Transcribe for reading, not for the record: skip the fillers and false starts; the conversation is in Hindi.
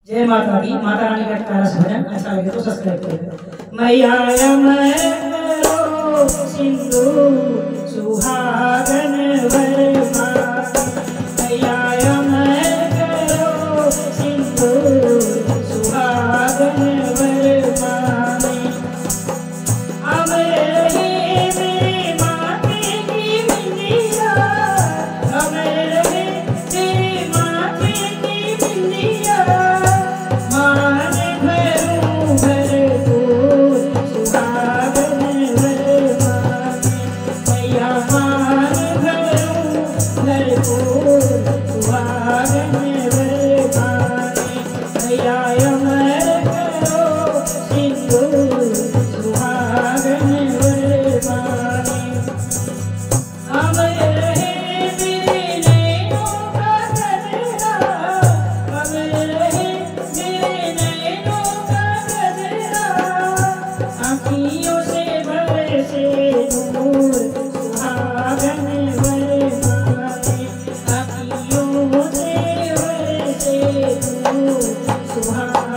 जय माता दी। माता रानी का प्यारा सा भजन अच्छा लगे तो सब्सक्राइब करें। मैया मैं सिंधु सुहागन वरमानी, मैया मैं करो सिंधु सुहागन वरमानी। मेरी माते की बिंदिया, मेरी माते की बिंदिया, मान भरूं भरपूर सुहागन वरमानी, मैया मान भरूं भरपूर सुहागन वरमानी, मैया मैं करो सिंधु सुहागन वरमानी। अब रहे मेरे नैनों का गजरा, अब रहे मेरे नैनों का गजरा, आँखियों से बरसे नूर सुहागन वरमानी, आँखियों से बरसे नूर सुहागन